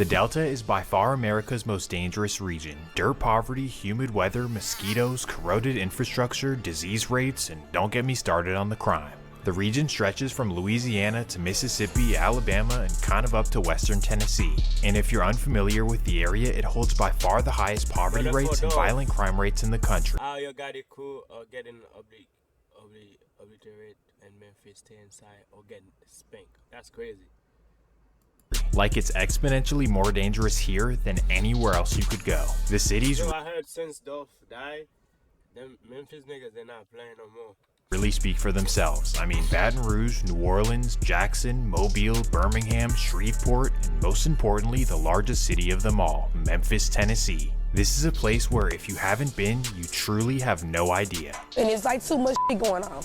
The Delta is by far America's most dangerous region. Dirt poverty, humid weather, mosquitoes, corroded infrastructure, disease rates, and don't get me started on the crime. The region stretches from Louisiana to Mississippi, Alabama, and kind of up to western Tennessee. And if you're unfamiliar with the area, it holds by far the highest poverty rates and violent crime rates in the country. How your Gotti crew are getting obliterated and Memphis stay inside or getting spanked. That's crazy. Like it's exponentially more dangerous here than anywhere else you could go. The city's I heard since DOLPH died, them Memphis niggas, they're not playing no more. Really speak for themselves. I mean, Baton Rouge, New Orleans, Jackson, Mobile, Birmingham, Shreveport, and most importantly, the largest city of them all, Memphis, Tennessee. This is a place where if you haven't been, you truly have no idea. And it's like too much going on.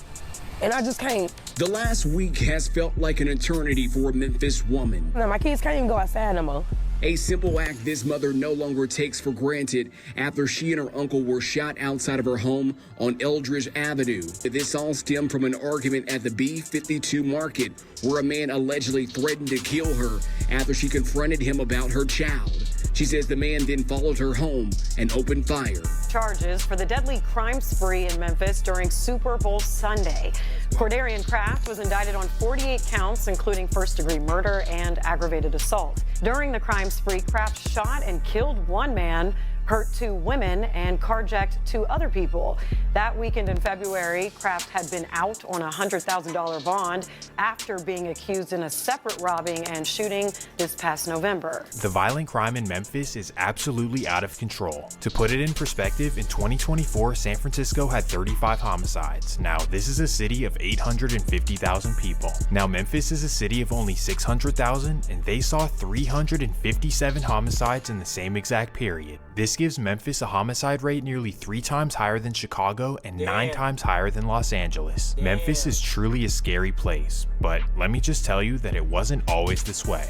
And I just can't. The last week has felt like an eternity for a Memphis woman. Now, my kids can't even go outside no more. A simple act this mother no longer takes for granted after she and her uncle were shot outside of her home on Eldridge Avenue. This all stemmed from an argument at the B52 market where a man allegedly threatened to kill her after she confronted him about her child. She says the man then followed her home and opened fire. Charges for the deadly crime spree in Memphis during Super Bowl Sunday. Cordarian Kraft was indicted on 48 counts, including first-degree murder and aggravated assault. During the crime spree, Kraft shot and killed one man, hurt 2 women, and carjacked 2 other people. That weekend in February, Kraft had been out on a $100,000 bond after being accused in a separate robbing and shooting this past November. The violent crime in Memphis is absolutely out of control. To put it in perspective, in 2024, San Francisco had 35 homicides. Now, this is a city of 850,000 people. Now, Memphis is a city of only 600,000, and they saw 357 homicides in the same exact period. This gives Memphis a homicide rate nearly 3 times higher than Chicago and 9 times higher than Los Angeles. Memphis is truly a scary place, but let me just tell you that it wasn't always this way.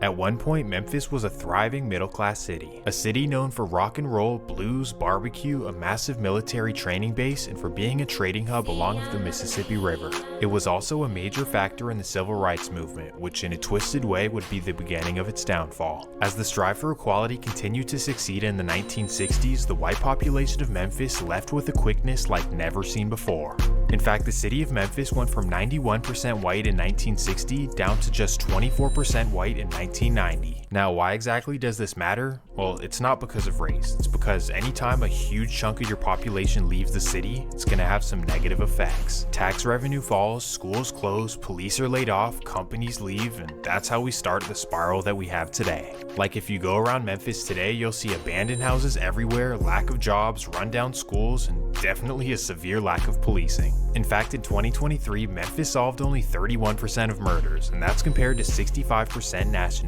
At one point, Memphis was a thriving middle-class city. A city known for rock and roll, blues, barbecue, a massive military training base, and for being a trading hub along the Mississippi River. It was also a major factor in the civil rights movement, which in a twisted way would be the beginning of its downfall. As the strive for equality continued to succeed in the 1960s, the white population of Memphis left with a quickness like never seen before. In fact, the city of Memphis went from 91% white in 1960 down to just 24% white in 1990. Now, why exactly does this matter? Well, it's not because of race. It's because anytime a huge chunk of your population leaves the city, it's gonna have some negative effects. Tax revenue falls, schools close, police are laid off, companies leave, and that's how we start the spiral that we have today. Like if you go around Memphis today, you'll see abandoned houses everywhere, lack of jobs, rundown schools, and definitely a severe lack of policing. In fact, in 2023, Memphis solved only 31% of murders, and that's compared to 65% nationally.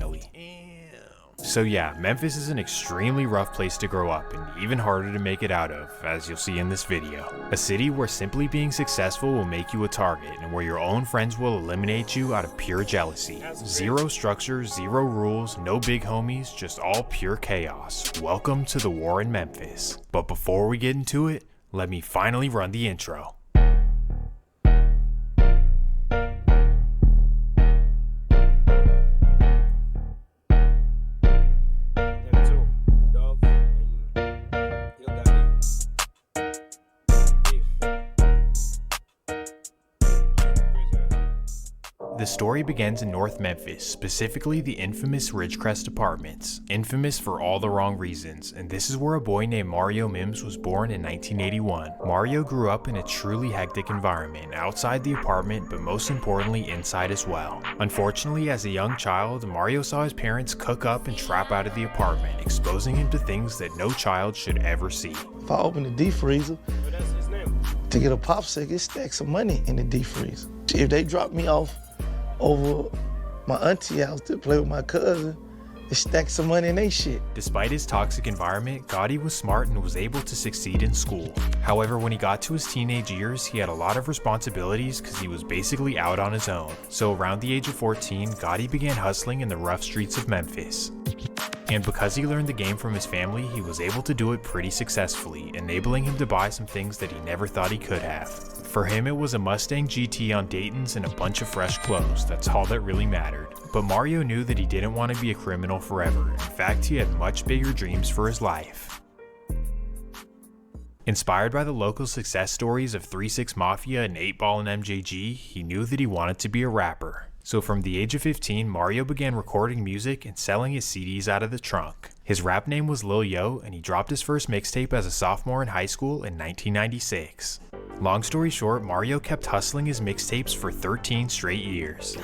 So yeah, Memphis is an extremely rough place to grow up and even harder to make it out of, as you'll see in this video. A city where simply being successful will make you a target and where your own friends will eliminate you out of pure jealousy. Zero structure, zero rules, no big homies, just all pure chaos. Welcome to the war in Memphis. But before we get into it, let me finally run the intro. The story begins in North Memphis, specifically the infamous Ridgecrest Apartments. Infamous for all the wrong reasons, and this is where a boy named Mario Mims was born in 1981. Mario grew up in a truly hectic environment, outside the apartment, but most importantly inside as well. Unfortunately, as a young child, Mario saw his parents cook up and trap out of the apartment, exposing him to things that no child should ever see. If I open the deep freezer to get a popsicle, it stacks some money in the deep freezer. If they drop me off over my auntie house to play with my cousin, it stacked some money in they shit. Despite his toxic environment, Gotti was smart and was able to succeed in school. However, when he got to his teenage years, he had a lot of responsibilities because he was basically out on his own. So around the age of 14, Gotti began hustling in the rough streets of Memphis. And because he learned the game from his family, he was able to do it pretty successfully, enabling him to buy some things that he never thought he could have. For him, it was a Mustang GT on Dayton's and a bunch of fresh clothes. That's all that really mattered. But Mario knew that he didn't want to be a criminal forever. In fact, he had much bigger dreams for his life. Inspired by the local success stories of 3 6 Mafia and 8 Ball and MJG, he knew that he wanted to be a rapper. So from the age of 15, Mario began recording music and selling his CDs out of the trunk. His rap name was Lil Yo, and he dropped his first mixtape as a sophomore in high school in 1996. Long story short, Mario kept hustling his mixtapes for 13 straight years.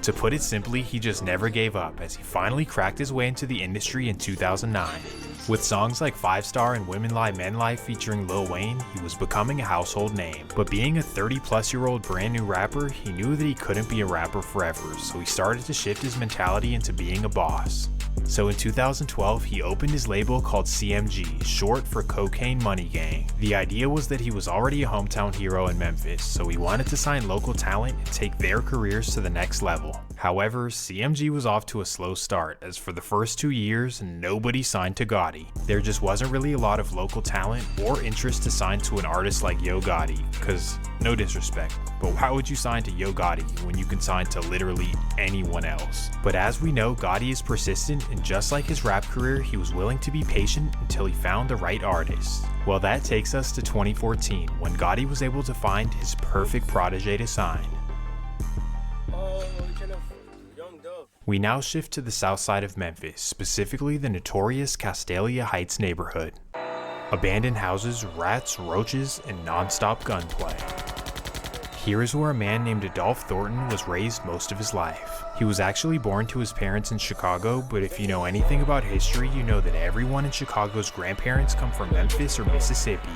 To put it simply, he just never gave up, as he finally cracked his way into the industry in 2009. With songs like 5 Star and Women Lie Men Lie featuring Lil Wayne, he was becoming a household name. But being a 30-plus-year-old brand new rapper, he knew that he couldn't be a rapper forever, so he started to shift his mentality into being a boss. So in 2012, he opened his label called CMG, short for Cocaine Money Gang. The idea was that he was already a hometown hero in Memphis, so he wanted to sign local talent and take their careers to the next level. However, CMG was off to a slow start, as for the first 2 years, nobody signed to Gotti. There just wasn't really a lot of local talent or interest to sign to an artist like Yo Gotti, cause no disrespect, but why would you sign to Yo Gotti when you can sign to literally anyone else? But as we know, Gotti is persistent, and just like his rap career, he was willing to be patient until he found the right artist. Well, that takes us to 2014, when Gotti was able to find his perfect protege to sign. We now shift to the south side of Memphis, specifically the notorious Castalia Heights neighborhood. Abandoned houses, rats, roaches, and non-stop gunplay. Here is where a man named DOLPH Thornton was raised most of his life. He was actually born to his parents in Chicago, but if you know anything about history, you know that everyone in Chicago's grandparents come from Memphis or Mississippi.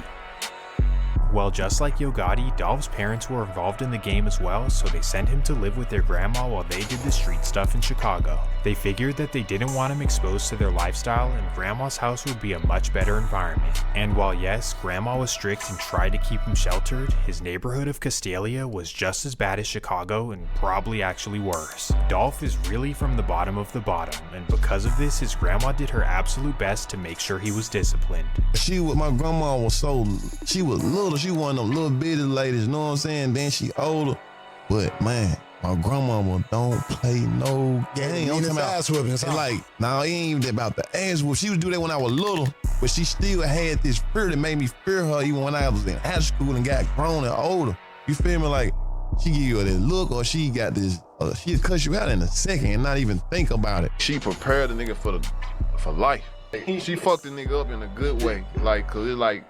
Well, just like Yo Gotti, DOLPH's parents were involved in the game as well, so they sent him to live with their grandma while they did the street stuff in Chicago. They figured that they didn't want him exposed to their lifestyle, and grandma's house would be a much better environment. And while yes, grandma was strict and tried to keep him sheltered, his neighborhood of Castalia was just as bad as Chicago and probably actually worse. DOLPH is really from the bottom of the bottom, and because of this, his grandma did her absolute best to make sure he was disciplined. My grandma was she was little. She one of them little bitty ladies, you know what I'm saying? Then she older. But man, my grandmama don't play no game. I'm talking about like, nah, it ain't even about the ass whoop. She would do that when I was little, but she still had this fear that made me fear her even when I was in high school and got grown and older. You feel me? Like, she give you that look, or she got this, she'd cuss you out in a second and not even think about it. She prepared the nigga for life. She fucked the nigga up in a good way. Like, cause it's like,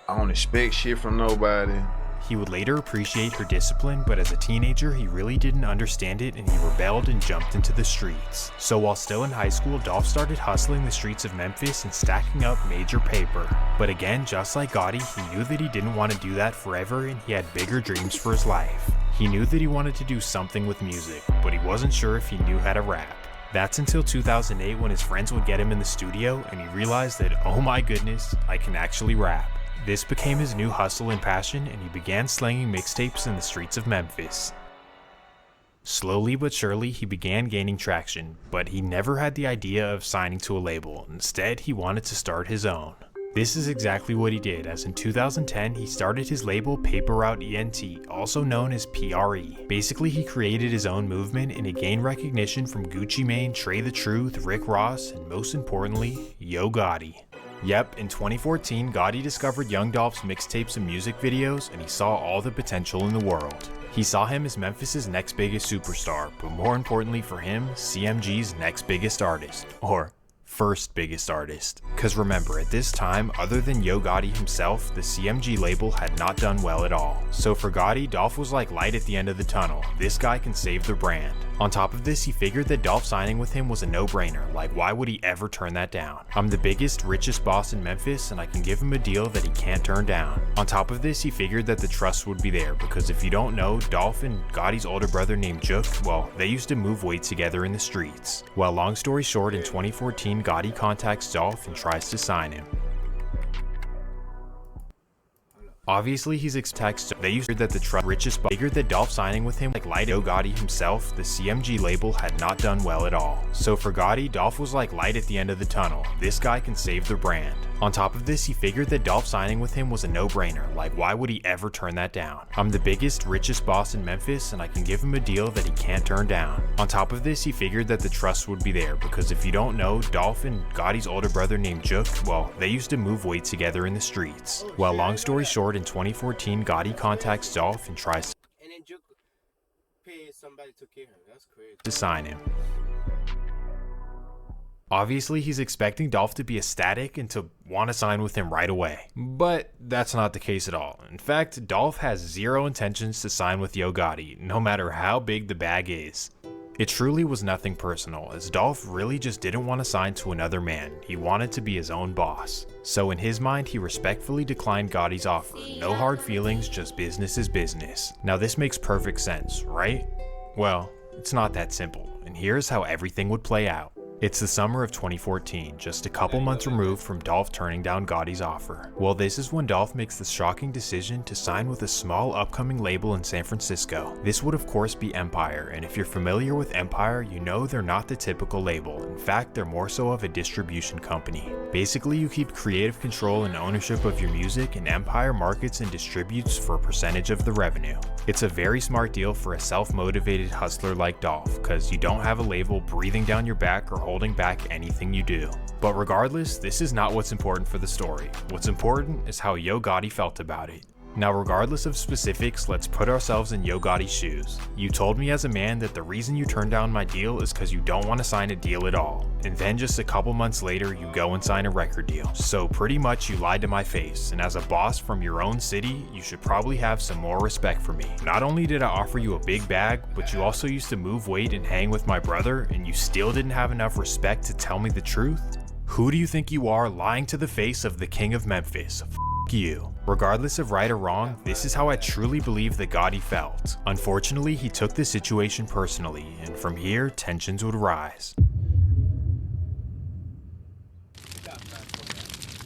I don't expect shit from nobody. He would later appreciate her discipline, but as a teenager, he really didn't understand it and he rebelled and jumped into the streets. So while still in high school, DOLPH started hustling the streets of Memphis and stacking up major paper. But again, just like Gotti, he knew that he didn't want to do that forever and he had bigger dreams for his life. He knew that he wanted to do something with music, but he wasn't sure if he knew how to rap. That's until 2008 when his friends would get him in the studio and he realized that, oh my goodness, I can actually rap. This became his new hustle and passion, and he began slanging mixtapes in the streets of Memphis. Slowly but surely, he began gaining traction, but he never had the idea of signing to a label. Instead, he wanted to start his own. This is exactly what he did, as in 2010, he started his label Paper Route ENT, also known as PRE. Basically, he created his own movement, and it gained recognition from Gucci Mane, Trey the Truth, Rick Ross, and most importantly, Yo Gotti. Yep, in 2014, Gotti discovered Young Dolph's mixtapes and music videos, and he saw all the potential in the world. He saw him as Memphis's next biggest superstar, but more importantly for him, CMG's next biggest artist, or first biggest artist. Cause remember, at this time, other than Yo Gotti himself, the CMG label had not done well at all. So for Gotti, DOLPH was like light at the end of the tunnel. This guy can save the brand. On top of this, he figured that DOLPH signing with him was a no-brainer. Like, why would he ever turn that down? I'm the biggest, richest boss in Memphis, and I can give him a deal that he can't turn down. On top of this, he figured that the trust would be there, because if you don't know, DOLPH and Gotti's older brother named Jook, well, they used to move weight together in the streets. Well, long story short, in 2014, Gotti contacts DOLPH and tries to sign him. Obviously, he's text. They used that the richest figured that Dolph signing with him, like Light Yo Gotti himself, the CMG label had not done well at all. So for Gotti, Dolph was like light at the end of the tunnel. This guy can save the brand. On top of this, he figured that Dolph signing with him was a no-brainer. Like, why would he ever turn that down? I'm the biggest, richest boss in Memphis, and I can give him a deal that he can't turn down. On top of this, he figured that the trust would be there, because if you don't know, Dolph and Gotti's older brother named Juk, well, they used to move weight together in the streets. Well, long story short, in 2014, Gotti contacts Dolph and tries And then Juk pay somebody to kill him. That's crazy. to sign him. Obviously, he's expecting Dolph to be ecstatic and to want to sign with him right away. But that's not the case at all. In fact, Dolph has zero intentions to sign with Yo Gotti, no matter how big the bag is. It truly was nothing personal, as Dolph really just didn't want to sign to another man. He wanted to be his own boss. So in his mind, he respectfully declined Gotti's offer. No hard feelings, just business is business. Now this makes perfect sense, right? Well, it's not that simple, and here's how everything would play out. It's the summer of 2014, just a couple months removed from Dolph turning down Gotti's offer. Well, this is when Dolph makes the shocking decision to sign with a small upcoming label in San Francisco. This would of course be Empire, and if you're familiar with Empire, you know they're not the typical label. In fact, they're more so of a distribution company. Basically, you keep creative control and ownership of your music, and Empire markets and distributes for a percentage of the revenue. It's a very smart deal for a self-motivated hustler like Dolph, cause you don't have a label breathing down your back or holding back anything you do. But regardless, this is not what's important for the story. What's important is how Yo Gotti felt about it. Now, regardless of specifics, let's put ourselves in Yo Gotti's shoes. You told me as a man that the reason you turned down my deal is because you don't want to sign a deal at all. And then just a couple months later, you go and sign a record deal. So pretty much you lied to my face, and as a boss from your own city, you should probably have some more respect for me. Not only did I offer you a big bag, but you also used to move weight and hang with my brother, and you still didn't have enough respect to tell me the truth? Who do you think you are, lying to the face of the king of Memphis? You. Regardless of right or wrong, this is how I truly believe that Gotti felt. Unfortunately, he took the situation personally, and from here, tensions would rise.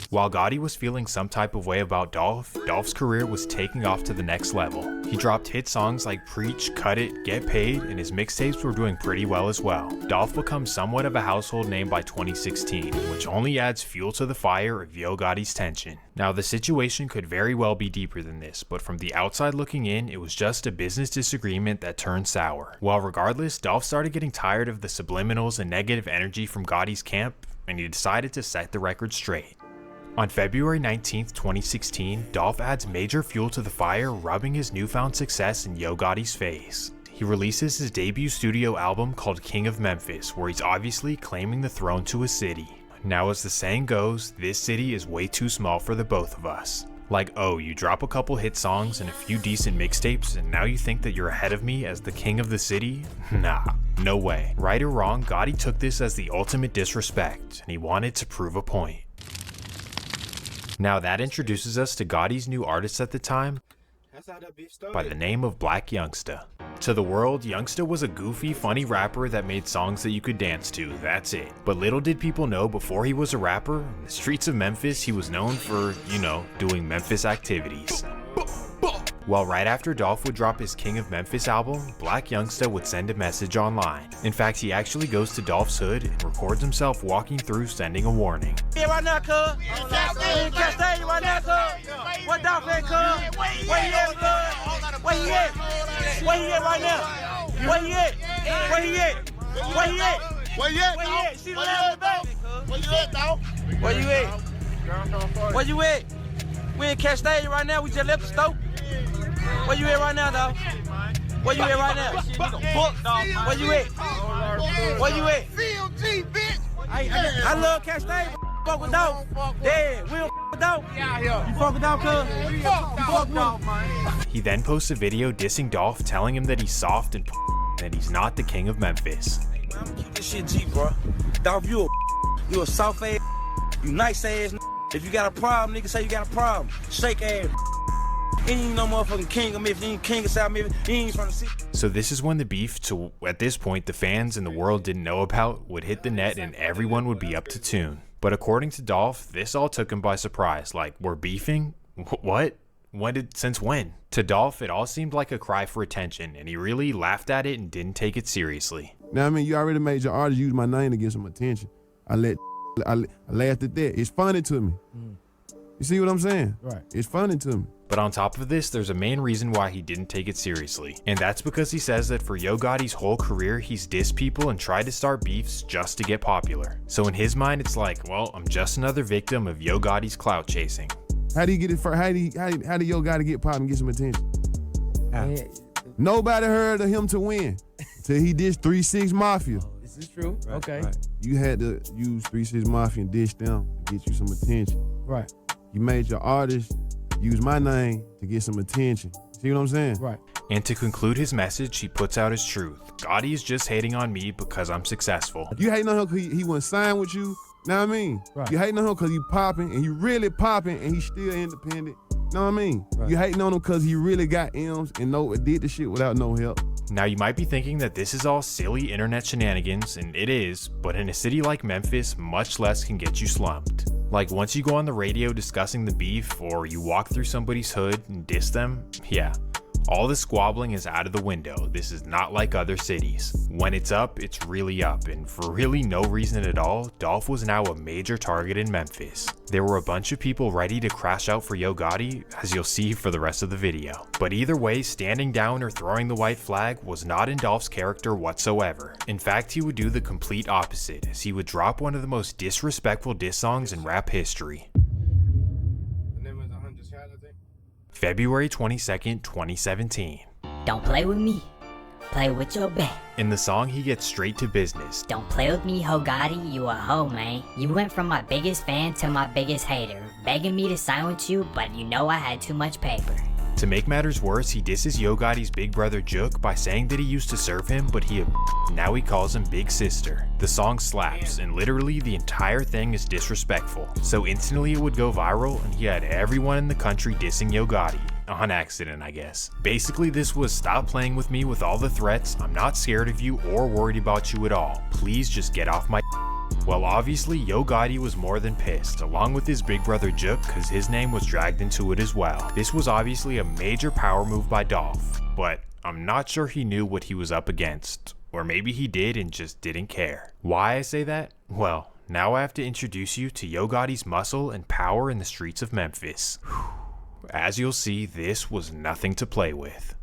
While Gotti was feeling some type of way about Dolph's career was taking off to the next level. He dropped hit songs like Preach, Cut It, Get Paid, and his mixtapes were doing pretty well as well. Dolph becomes somewhat of a household name by 2016, which only adds fuel to the fire of Yo Gotti's tension. Now, the situation could very well be deeper than this, but from the outside looking in, it was just a business disagreement that turned sour. Well, regardless, Dolph started getting tired of the subliminals and negative energy from Gotti's camp, and he decided to set the record straight. On February 19, 2016, Dolph adds major fuel to the fire, rubbing his newfound success in Yo Gotti's face. He releases his debut studio album called King of Memphis, where he's obviously claiming the throne to a city. Now, as the saying goes, this city is way too small for the both of us. Like, oh, you drop a couple hit songs and a few decent mixtapes, and now you think that you're ahead of me as the king of the city? Nah, no way. Right or wrong, Gotti took this as the ultimate disrespect, and he wanted to prove a point. Now that introduces us to Gotti's new artist at the time, by the name of Black Youngsta. To the world, Youngsta was a goofy, funny rapper that made songs that you could dance to, that's it. But little did people know, before he was a rapper, in the streets of Memphis, he was known for, you know, doing Memphis activities. Well, right after Dolph would drop his King of Memphis album, Black Youngsta would send a message online. In fact, he actually goes to Dolph's hood and records himself walking through, sending a warning. Yeah, right now, cuz. Right now, cuz. What Dolph at, cuz? Where he at, cuz? Where he at? Where he at right now? Where he at? Where he at? Where he at? Where you at? Where you at? See the left back? Where you at, dog? Where you at? Where you at? We in Cash Stage right now. We just left the store. Where you at right now, dog? Where you at right now? Where you at? Where you at? CLG, bitch. I love Cash Stage. Fuck with dog. Yeah, we don't fuck with dog. You fuck with dog, cuz? You fuck with dog, man. He then posts a video dissing Dolph, telling him that he's soft and that he's not the king of Memphis. I'm keep this shit G, bro. Dolph, you a soft ass, you nice ass. If you got a problem, nigga say you got a problem. Shake ass. He ain't no motherfucking king of Memphis. He ain't king of South Memphis. He ain't from the city. So this is when the beef, to at this point the fans and the world didn't know about, would hit the net and everyone would be up to tune. But according to Dolph, this all took him by surprise. Like, we're beefing? What? Since when? To Dolph, it all seeed like a cry for attention, and he really laughed at it and didn't take it seriously. Now, I mean, you already made your artist use my name to get some attention. I laughed at that. It's funny to me. You see what I'm saying? Right. It's funny to me. But on top of this, there's a main reason why he didn't take it seriously. And that's because he says that for Yo Gotti's whole career, he's dissed people and tried to start beefs just to get popular. So in his mind, it's like, well, I'm just another victim of Yo Gotti's clout chasing. How do you get it first? How do Yo Gotti get pop and get some attention? Nobody heard of him to win till he dissed 3-6 Mafia. This is true. Right, okay. right. You had to use 3-6 Mafia and dish them to get you some attention. Right. You made your artist use my name to get some attention. See what I'm saying? Right. And to conclude his message, he puts out his truth. Gotti is just hating on me because I'm successful. You hating on him because he wasn't signed with you? Know what I mean? Right. You hating on him because he popping and he really popping and he's still independent. Know what I mean? Right. You hating on him because he really got M's and did the shit without no help. Now you might be thinking that this is all silly internet shenanigans, and it is, but in a city like Memphis, much less can get you slumped. Like once you go on the radio discussing the beef, or you walk through somebody's hood and diss them, yeah. All the squabbling is out of the window. This is not like other cities. When it's up, it's really up, and for really no reason at all, Dolph was now a major target in Memphis. There were a bunch of people ready to crash out for Yo Gotti, as you'll see for the rest of the video. But either way, standing down or throwing the white flag was not in Dolph's character whatsoever. In fact, he would do the complete opposite, as he would drop one of the most disrespectful diss songs in rap history. February 22nd, 2017. Don't play with me. Play with your back. In the song, he gets straight to business. Don't play with me, Ho Gotti, you a hoe, man. You went from my biggest fan to my biggest hater, begging me to sign with you, but you know I had too much paper. To make matters worse, he disses Yo Gotti's big brother Jook by saying that he used to serve him, but now he calls him Big Sister. The song slaps, and literally the entire thing is disrespectful. So instantly it would go viral, and he had everyone in the country dissing Yo Gotti. On accident, I guess. Basically, this was stop playing with me with all the threats, I'm not scared of you or worried about you at all. Please just get off my Well, obviously, Yo Gotti was more than pissed, along with his big brother Jook, cause his name was dragged into it as well. This was obviously a major power move by Dolph, but I'm not sure he knew what he was up against. Or maybe he did and just didn't care. Why I say that? Well, now I have to introduce you to Yo Gotti's muscle and power in the streets of Memphis. As you'll see, this was nothing to play with.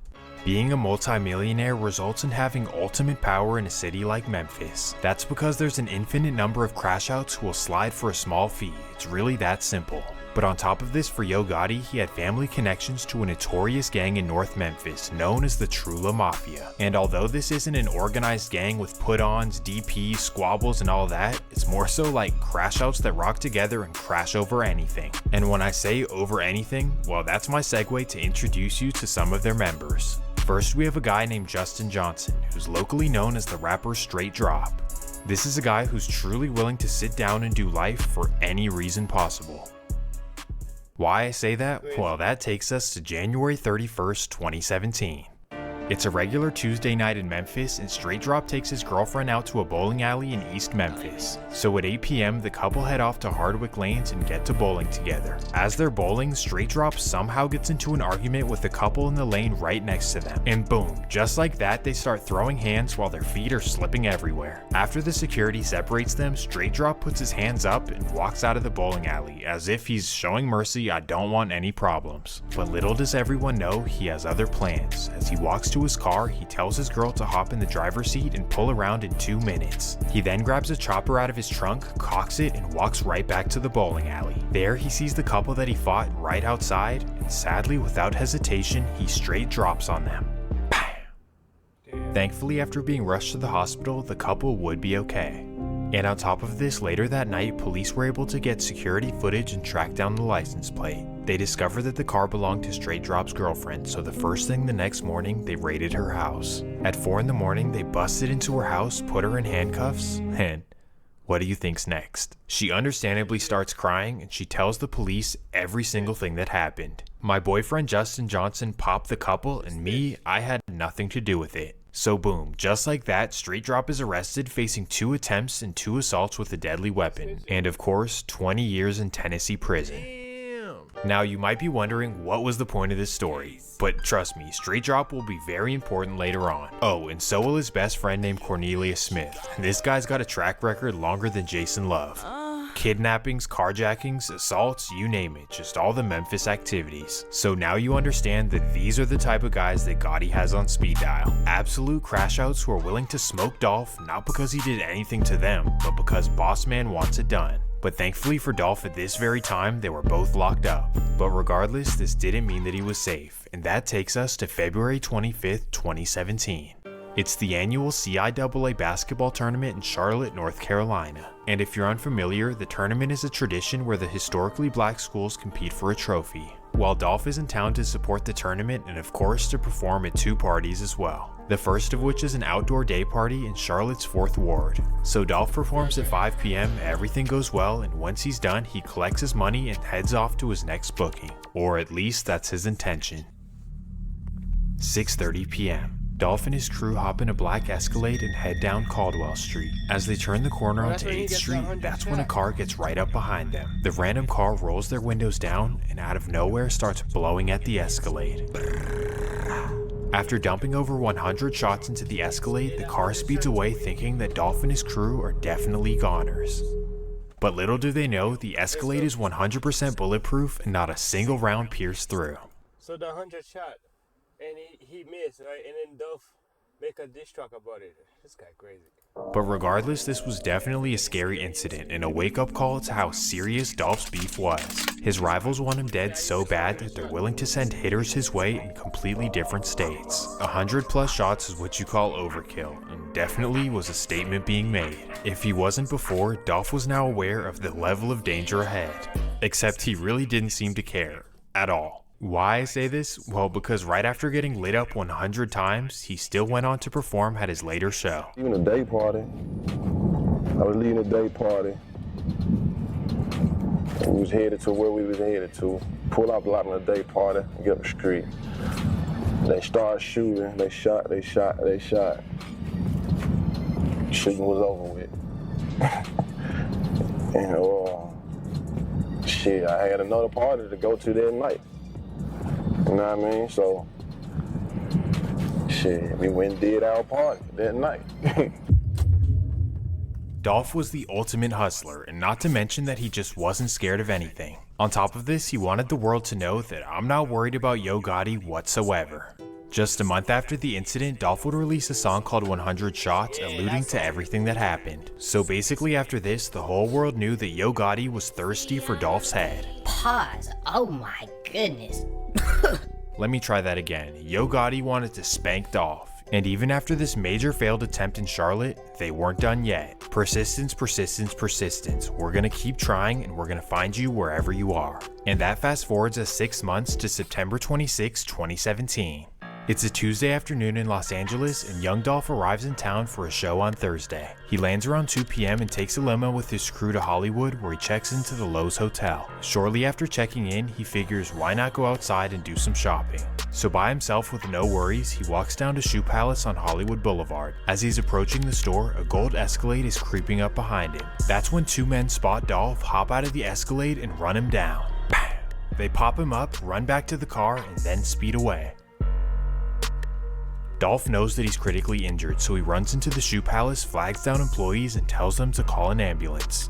Being a multimillionaire results in having ultimate power in a city like Memphis. That's because there's an infinite number of crash outs who will slide for a small fee. It's really that simple. But on top of this, for Yo Gotti, he had family connections to a notorious gang in North Memphis known as the Trula Mafia. And although this isn't an organized gang with put-ons, DPs, squabbles, and all that, it's more so like crash outs that rock together and crash over anything. And when I say over anything, well, that's my segue to introduce you to some of their members. First, we have a guy named Justin Johnson, who's locally known as the rapper Straight Drop. This is a guy who's truly willing to sit down and do life for any reason possible. Why I say that? Well, that takes us to January 31st, 2017. It's a regular Tuesday night in Memphis, and Straight Drop takes his girlfriend out to a bowling alley in East Memphis. So at 8 p.m, the couple head off to Hardwick Lanes and get to bowling together. As they're bowling, Straight Drop somehow gets into an argument with the couple in the lane right next to them. And boom, just like that, they start throwing hands while their feet are slipping everywhere. After the security separates them, Straight Drop puts his hands up and walks out of the bowling alley, as if he's showing mercy, I don't want any problems. But little does everyone know, he has other plans. As he walks to his car, he tells his girl to hop in the driver's seat and pull around in 2 minutes. He then grabs a chopper out of his trunk, cocks it, and walks right back to the bowling alley. There he sees the couple that he fought right outside, and sadly, without hesitation, he straight drops on them. Bam! Thankfully, after being rushed to the hospital, the couple would be okay. And on top of this, later that night, police were able to get security footage and track down the license plate. They discovered that the car belonged to Straight Drop's girlfriend, so the first thing the next morning, they raided her house. At 4 in the morning, they busted into her house, put her in handcuffs, and what do you think's next? She understandably starts crying, and she tells the police every single thing that happened. My boyfriend Justin Johnson popped the couple, and me, I had nothing to do with it. So boom, just like that, Straight Drop is arrested, facing 2 attempts and 2 assaults with a deadly weapon. And of course, 20 years in Tennessee prison. Now you might be wondering what was the point of this story, but trust me, straight drop will be very important later on. Oh, and so will his best friend named Cornelius Smith. This guy's got a track record longer than Jason Love. Kidnappings, carjackings, assaults, you name it, just all the Memphis activities. So now you understand that these are the type of guys that Gotti has on speed dial. Absolute crash outs who are willing to smoke Dolph, not because he did anything to them, but because boss man wants it done. But thankfully for Dolph at this very time, they were both locked up. But regardless, this didn't mean that he was safe, and that takes us to February 25th, 2017. It's the annual CIAA basketball tournament in Charlotte, North Carolina. And if you're unfamiliar, the tournament is a tradition where the historically black schools compete for a trophy. While Dolph is in town to support the tournament and of course to perform at 2 parties as well. The first of which is an outdoor day party in Charlotte's 4th Ward. So Dolph performs at 5 p.m, everything goes well, and once he's done, he collects his money and heads off to his next booking. Or at least that's his intention. 6:30 p.m. Dolph and his crew hop in a black Escalade and head down Caldwell Street. As they turn the corner onto 8th Street, that's when a car gets right up behind them. The random car rolls their windows down and out of nowhere starts blowing at the Escalade. After dumping over 100 shots into the Escalade, the car speeds away thinking that Dolph and his crew are definitely goners. But little do they know, the Escalade is 100% bulletproof and not a single round pierced through. So the 100 shot, and he missed, right? And then Dolph make a diss track about it. This guy crazy. But regardless, this was definitely a scary incident and a wake-up call to how serious Dolph's beef was. His rivals want him dead so bad that they're willing to send hitters his way in completely different states. 100+ shots is what you call overkill, and definitely was a statement being made. If he wasn't before, Dolph was now aware of the level of danger ahead. Except he really didn't seem to care. At all. Why I say this? Well, because right after getting lit up 100 times, he still went on to perform at his later show. Even a day party. I was leaving a day party. And we was headed to where we was headed to. Pull up a lot on a day party and get up the street. They started shooting. They shot. Shooting was over with. And shit, I had another party to go to that night. You know what I mean? So, shit, we went and did our party that night. Dolph was the ultimate hustler, and not to mention that he just wasn't scared of anything. On top of this, he wanted the world to know that I'm not worried about Yo Gotti whatsoever. Just a month after the incident, Dolph would release a song called 100 Shots, alluding to everything that happened. So basically after this, the whole world knew that Yo Gotti was thirsty for Dolph's head. Pause. Oh my goodness. Let me try that again. Yo Gotti wanted to spank Dolph. And even after this major failed attempt in Charlotte, they weren't done yet. Persistence, persistence, persistence. We're gonna keep trying and we're gonna find you wherever you are. And that fast forwards us 6 months to September 26, 2017. It's a Tuesday afternoon in Los Angeles, and young Dolph arrives in town for a show on Thursday. He lands around 2 p.m. and takes a limo with his crew to Hollywood, where he checks into the Lowe's Hotel. Shortly after checking in, he figures why not go outside and do some shopping. So by himself with no worries, he walks down to Shoe Palace on Hollywood Boulevard. As he's approaching the store, a gold Escalade is creeping up behind him. That's when 2 men spot Dolph, hop out of the Escalade, and run him down. Bam! They pop him up, run back to the car, and then speed away. Dolph knows that he's critically injured, so he runs into the Shoe Palace, flags down employees, and tells them to call an ambulance.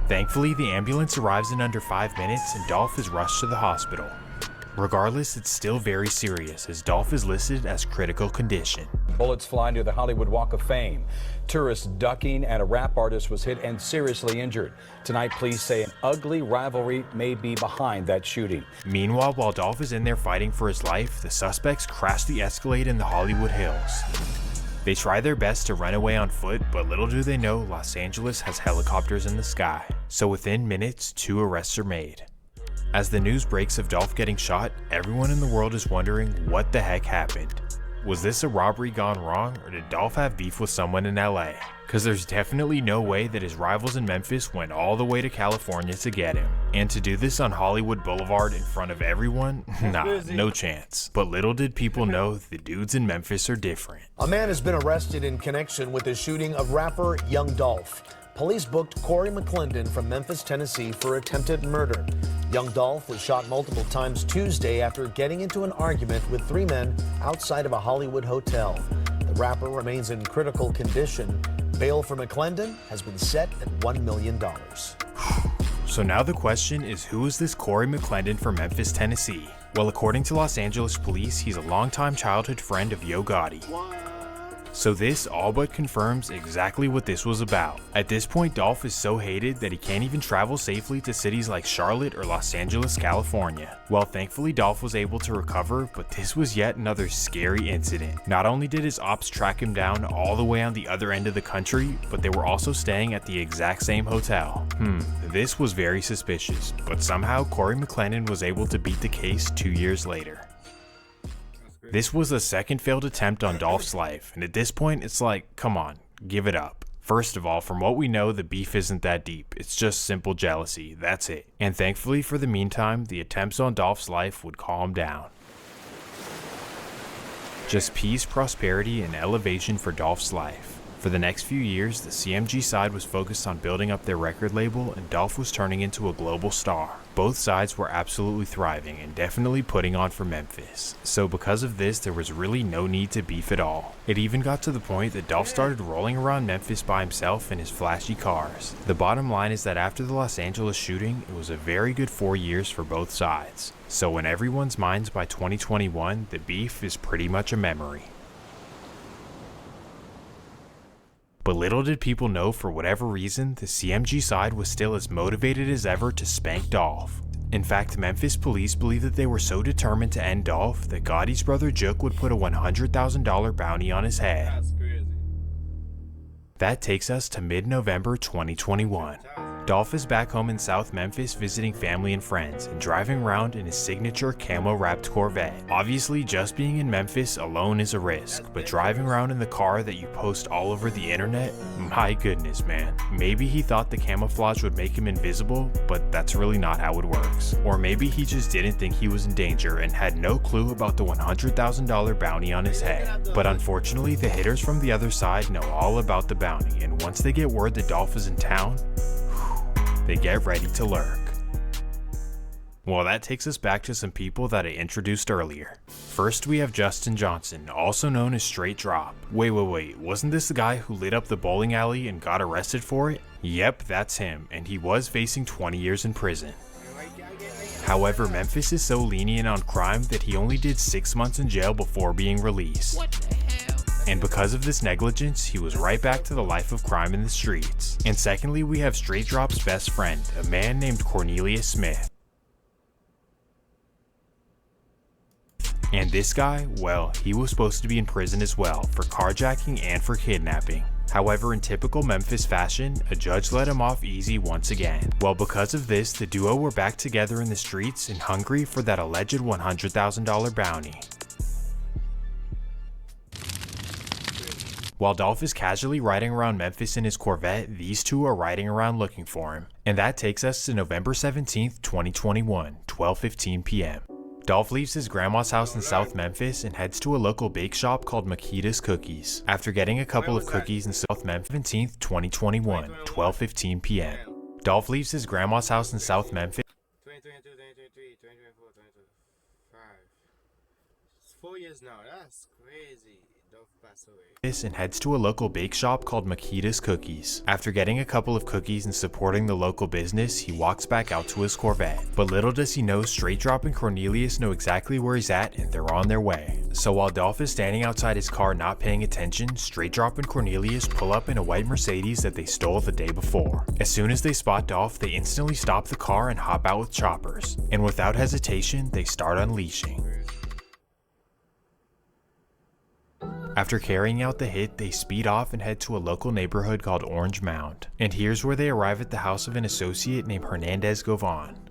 Thankfully, the ambulance arrives in under 5 minutes, and Dolph is rushed to the hospital. Regardless, it's still very serious, as Dolph is listed as critical condition. Bullets fly near the Hollywood Walk of Fame. Tourists ducking, and a rap artist was hit and seriously injured. Tonight, police say an ugly rivalry may be behind that shooting. Meanwhile, while Dolph is in there fighting for his life, the suspects crash the Escalade in the Hollywood Hills. They try their best to run away on foot, but little do they know Los Angeles has helicopters in the sky. So within minutes, 2 arrests are made. As the news breaks of Dolph getting shot, everyone in the world is wondering what the heck happened. Was this a robbery gone wrong, or did Dolph have beef with someone in LA? Cause there's definitely no way that his rivals in Memphis went all the way to California to get him. And to do this on Hollywood Boulevard in front of everyone? Nah, no chance. But little did people know the dudes in Memphis are different. A man has been arrested in connection with the shooting of rapper Young Dolph. police booked Corey McClendon from Memphis, Tennessee for attempted murder. Young Dolph was shot multiple times Tuesday after getting into an argument with 3 men outside of a Hollywood hotel. The rapper remains in critical condition. Bail for McClendon has been set at $1 million. So now the question is, who is this Corey McClendon from Memphis, Tennessee? Well, according to Los Angeles police, he's a longtime childhood friend of Yo Gotti. So this all but confirms exactly what this was about. At this point, Dolph is so hated that he can't even travel safely to cities like Charlotte or Los Angeles, California. Well, thankfully Dolph was able to recover, but this was yet another scary incident. Not only did his ops track him down all the way on the other end of the country, but they were also staying at the exact same hotel. This was very suspicious, but somehow Corey McClendon was able to beat the case 2 years later. This was the second failed attempt on Dolph's life, and at this point it's like, come on, give it up. First of all, from what we know, the beef isn't that deep. It's just simple jealousy, that's it. And thankfully for the meantime, the attempts on Dolph's life would calm down. Just peace, prosperity, and elevation for Dolph's life. For the next few years, the CMG side was focused on building up their record label, and Dolph was turning into a global star. Both sides were absolutely thriving and definitely putting on for Memphis. So because of this, there was really no need to beef at all. It even got to the point that Dolph started rolling around Memphis by himself in his flashy cars. The bottom line is that after the Los Angeles shooting, it was a very good 4 years for both sides. So in everyone's minds by 2021, the beef is pretty much a memory. But little did people know, for whatever reason, the CMG side was still as motivated as ever to spank Dolph. In fact, Memphis police believe that they were so determined to end Dolph that Gotti's brother Jook would put a $100,000 bounty on his head. That's crazy. That takes us to mid-November 2021. Dolph is back home in South Memphis visiting family and friends and driving around in his signature camo-wrapped Corvette. Obviously, just being in Memphis alone is a risk, but driving around in the car that you post all over the internet, my goodness, man. Maybe he thought the camouflage would make him invisible, but that's really not how it works. Or maybe he just didn't think he was in danger and had no clue about the $100,000 bounty on his head. But unfortunately, the hitters from the other side know all about the bounty, and once they get word that Dolph is in town, they get ready to lurk. Well, that takes us back to some people that I introduced earlier. First, we have Justin Johnson, also known as Straight Drop. Wait, wasn't this the guy who lit up the bowling alley and got arrested for it? Yep, that's him, and he was facing 20 years in prison. However, Memphis is so lenient on crime that he only did 6 months in jail before being released. What the hell? And because of this negligence, he was right back to the life of crime in the streets. And secondly, we have Straight Drop's best friend, a man named Cornelius Smith. And this guy, well, he was supposed to be in prison as well, for carjacking and for kidnapping. However, in typical Memphis fashion, a judge let him off easy once again. Well, because of this, the duo were back together in the streets and hungry for that alleged $100,000 bounty. While Dolph is casually riding around Memphis in his Corvette, these two are riding around looking for him. And that takes us to November 17th, 2021, 12:15 p.m. Dolph leaves his grandma's house in South Memphis and heads to a local bake shop called Makita's Cookies. After getting a couple of cookies in South Memphis, 17th, 2021, 12:15 p.m. Dolph leaves his grandma's house in South Memphis. 2022, 2023, 2024, 2025. It's 4 years now. That's crazy. Dolph passed away. And heads to a local bake shop called Makita's Cookies. After getting a couple of cookies and supporting the local business, he walks back out to his Corvette. But little does he know, Straight Drop and Cornelius know exactly where he's at and they're on their way. So while Dolph is standing outside his car not paying attention, Straight Drop and Cornelius pull up in a white Mercedes that they stole the day before. As soon as they spot Dolph, they instantly stop the car and hop out with choppers. And without hesitation, they start unleashing. After carrying out the hit, they speed off and head to a local neighborhood called Orange Mound. And here's where they arrive at the house of an associate named Hernandez Govan.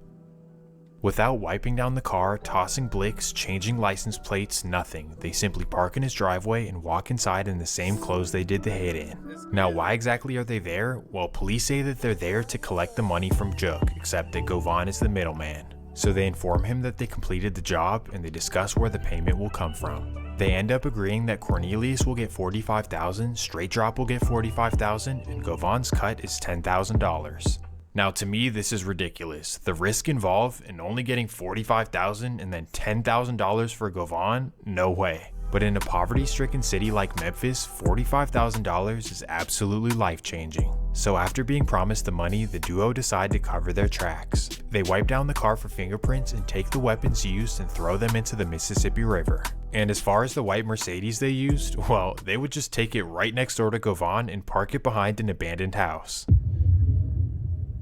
Without wiping down the car, tossing blicks, changing license plates, nothing, they simply park in his driveway and walk inside in the same clothes they did the hit in. Now, why exactly are they there? Well, police say that they're there to collect the money from Jook, except that Govan is the middleman. So they inform him that they completed the job and they discuss where the payment will come from. They end up agreeing that Cornelius will get $45,000, Straight Drop will get $45,000, and Govan's cut is $10,000. Now to me, this is ridiculous. The risk involved in only getting $45,000 and then $10,000 for Govan? No way. But in a poverty-stricken city like Memphis, $45,000 is absolutely life-changing. So after being promised the money, the duo decide to cover their tracks. They wipe down the car for fingerprints and take the weapons used and throw them into the Mississippi River. And as far as the white Mercedes they used, well, they would just take it right next door to Govan and park it behind an abandoned house.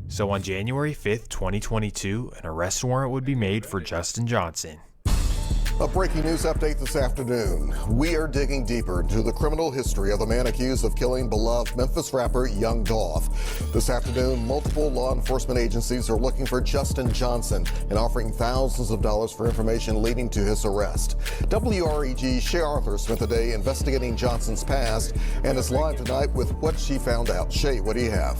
So on January 5th, 2022, an arrest warrant would be made for Justin Johnson. A breaking news update this afternoon. We are digging deeper into the criminal history of the man accused of killing beloved Memphis rapper Young Dolph. This afternoon, multiple law enforcement agencies are looking for Justin Johnson and offering thousands of dollars for information leading to his arrest. WREG Shay Arthur spent the day investigating Johnson's past and is live tonight with what she found out. Shay, what do you have?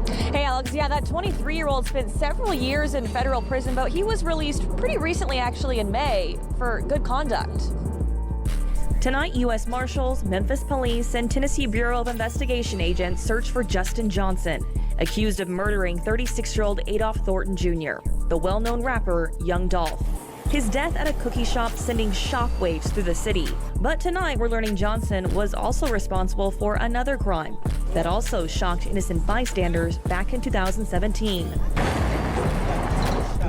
Hey, Alex, yeah, that 23-year-old spent several years in federal prison, but he was released pretty recently, actually in May, for good conduct. Tonight, U.S. Marshals, Memphis Police, and Tennessee Bureau of Investigation agents search for Justin Johnson, accused of murdering 36-year-old Adolph Thornton Jr., the well-known rapper Young Dolph. His death at a cookie shop sending shockwaves through the city. But tonight, we're learning Johnson was also responsible for another crime that also shocked innocent bystanders back in 2017.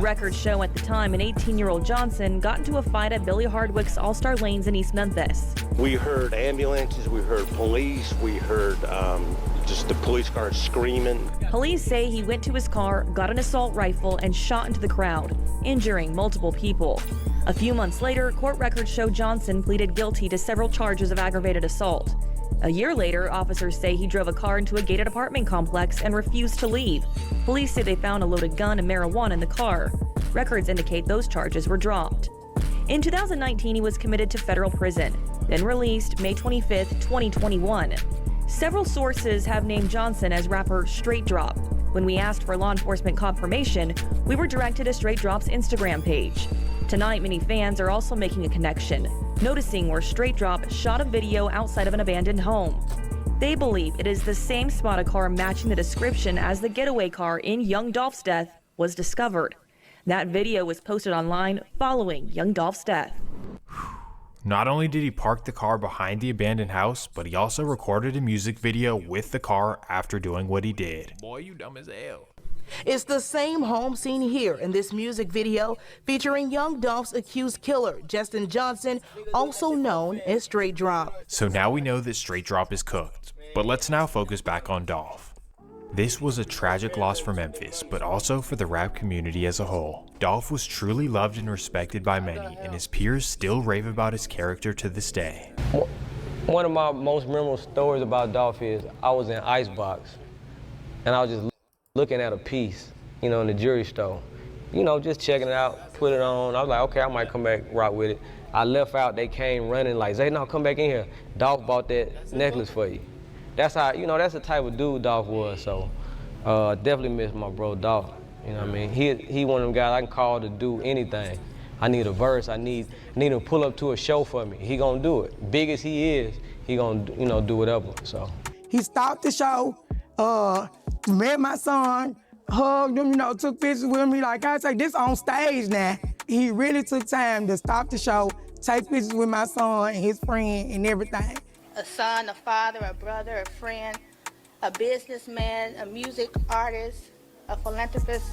Records show at the time an 18-year-old Johnson got into a fight at Billy Hardwick's All-Star Lanes in East Memphis. We heard ambulances, we heard police, we heard just the police cars screaming. Police say he went to his car, got an assault rifle, and shot into the crowd, injuring multiple people. A few months later, court records show Johnson pleaded guilty to several charges of aggravated assault. A year later, officers say he drove a car into a gated apartment complex and refused to leave. Police say they found a loaded gun and marijuana in the car. Records indicate those charges were dropped. In 2019, he was committed to federal prison, then released May 25, 2021. Several sources have named Johnson as rapper Straight Drop. When we asked for law enforcement confirmation, we were directed to Straight Drop's Instagram page. Tonight, many fans are also making a connection, noticing where Straight Drop shot a video outside of an abandoned home. They believe it is the same spot a car matching the description as the getaway car in Young Dolph's death was discovered. That video was posted online following Young Dolph's death. Not only did he park the car behind the abandoned house, but he also recorded a music video with the car after doing what he did. Boy, you dumb as hell. It's the same home seen here in this music video featuring Young Dolph's accused killer, Justin Johnson, also known as Straight Drop. So now we know that Straight Drop is cooked, but let's now focus back on Dolph. This was a tragic loss for Memphis, but also for the rap community as a whole. Dolph was truly loved and respected by many, and his peers still rave about his character to this day. One of my most memorable stories about Dolph is I was in Icebox, and I was just looking at a piece, in the jewelry store. Just checking it out, put it on. I was like, okay, I might come back, rock with it. I left out, they came running like, Zay, no, come back in here. Dolph bought that necklace for you. That's how, that's the type of dude Dolph was, so definitely miss my bro Dolph, you know what I mean? He one of them guys I can call to do anything. I need a verse, I need him to pull up to a show for me. He gonna do it. Big as he is, he gonna, do whatever, so. He stopped the show, met my son, hugged him, took pictures with me, like I say, this on stage now. He really took time to stop the show, take pictures with my son and his friend and everything. A son, a father, a brother, a friend, a businessman, a music artist, a philanthropist,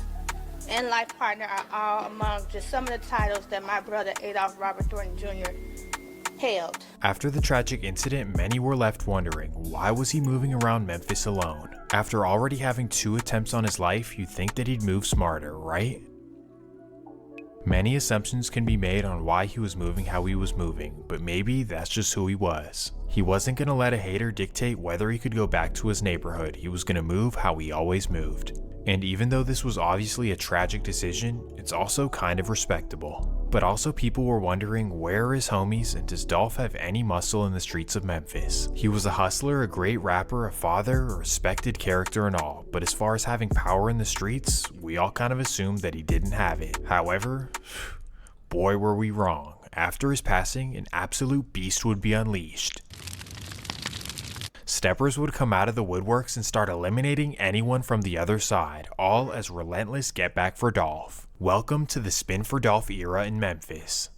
and life partner are all among just some of the titles that my brother Adolph Robert Thornton Jr. held. After the tragic incident, many were left wondering, why was he moving around Memphis alone? After already having 2 attempts on his life, you'd think that he'd move smarter, right? Many assumptions can be made on why he was moving how he was moving, but maybe that's just who he was. He wasn't gonna let a hater dictate whether he could go back to his neighborhood. He was gonna move how he always moved. And even though this was obviously a tragic decision, it's also kind of respectable. But also people were wondering, where are his homies and does Dolph have any muscle in the streets of Memphis? He was a hustler, a great rapper, a father, a respected character and all, but as far as having power in the streets, we all kind of assumed that he didn't have it. However, boy were we wrong. after his passing, an absolute beast would be unleashed. Steppers would come out of the woodworks and start eliminating anyone from the other side, all as relentless get back for Dolph. Welcome to the Spin for Dolph era in Memphis.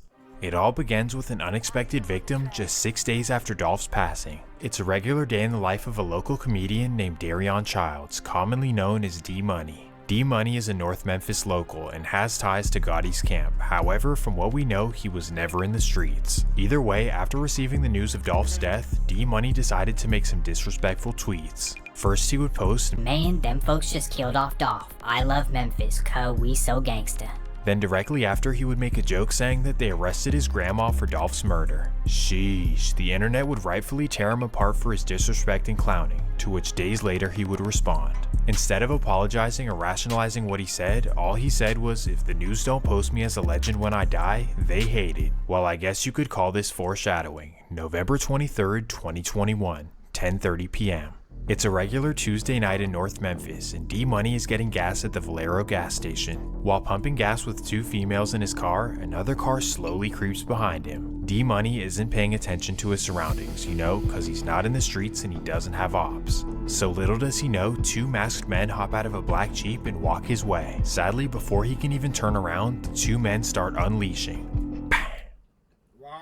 It all begins with an unexpected victim just 6 days after Dolph's passing. It's a regular day in the life of a local comedian named Darion Childs, commonly known as D-Money. D-Money is a North Memphis local and has ties to Gotti's camp. However, from what we know, he was never in the streets. Either way, after receiving the news of Dolph's death, D-Money decided to make some disrespectful tweets. First, he would post, "Man, them folks just killed off Dolph. I love Memphis, cuz we so gangsta." Then directly after, he would make a joke saying that they arrested his grandma for Dolph's murder. Sheesh, the internet would rightfully tear him apart for his disrespect and clowning, to which days later he would respond. Instead of apologizing or rationalizing what he said, all he said was, "If the news don't post me as a legend when I die, they hate it." Well, I guess you could call this foreshadowing. November 23rd, 2021, 10:30 p.m. It's a regular Tuesday night in North Memphis, and D-Money is getting gas at the Valero gas station. While pumping gas with two females in his car, another car slowly creeps behind him. D-Money isn't paying attention to his surroundings, you know, cause he's not in the streets and he doesn't have ops. So little does he know, two masked men hop out of a black Jeep and walk his way. Sadly, before he can even turn around, the two men start unleashing.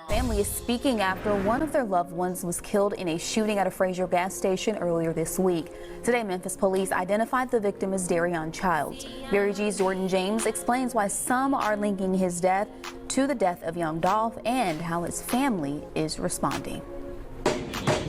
Family is speaking after one of their loved ones was killed in a shooting at a Frazier gas station earlier this week. Today, Memphis police identified the victim as Darion Childs. Barry G's Jordan James explains why some are linking his death to the death of young Dolph and how his family is responding.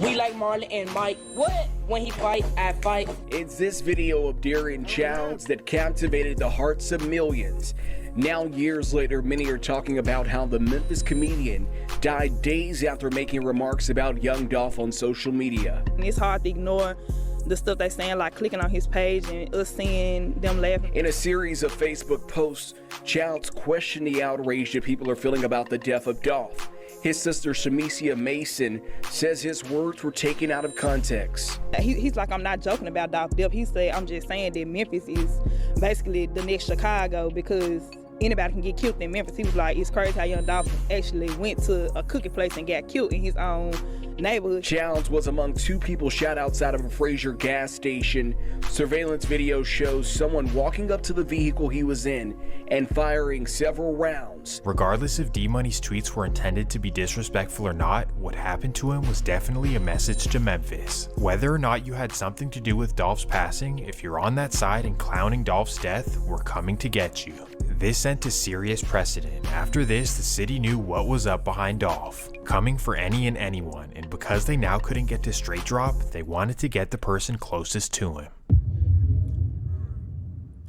We like Marlon and Mike. What? When he fight, I fight. It's this video of Darion Childs that captivated the hearts of millions. Now, years later, many are talking about how the Memphis comedian died days after making remarks about young Dolph on social media. It's hard to ignore the stuff they're saying, like clicking on his page and us seeing them laughing. In a series of Facebook posts, Childs questioned the outrage that people are feeling about the death of Dolph. His sister, Shamicia Mason, says his words were taken out of context. He's like, I'm not joking about Dolph's death. He said, I'm just saying that Memphis is basically the next Chicago because anybody can get killed in Memphis. He was like, it's crazy how young Dolph actually went to a cookie place and got killed in his own neighborhood. Childs was among two people shot outside of a Frazier gas station. Surveillance video shows someone walking up to the vehicle he was in and firing several rounds. Regardless if D-Money's tweets were intended to be disrespectful or not, what happened to him was definitely a message to Memphis. Whether or not you had something to do with Dolph's passing, if you're on that side and clowning Dolph's death, we're coming to get you. This sent a serious precedent. After this, the city knew what was up behind Dolph, coming for any and anyone, and because they now couldn't get to straight drop, they wanted to get the person closest to him.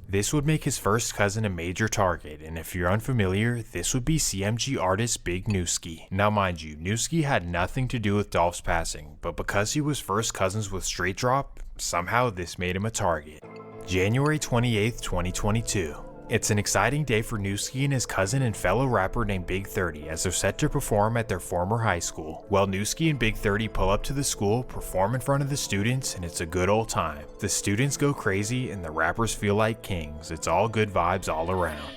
This would make his first cousin a major target, and if you're unfamiliar, this would be CMG artist Big Newski. Now mind you, Newski had nothing to do with Dolph's passing, but because he was first cousins with Straight Drop, somehow this made him a target. January 28th, 2022. It's an exciting day for Newski and his cousin and fellow rapper named Big 30 as they're set to perform at their former high school. Well, Newski and Big 30 pull up to the school, perform in front of the students, and it's a good old time. The students go crazy and the rappers feel like kings. It's all good vibes all around.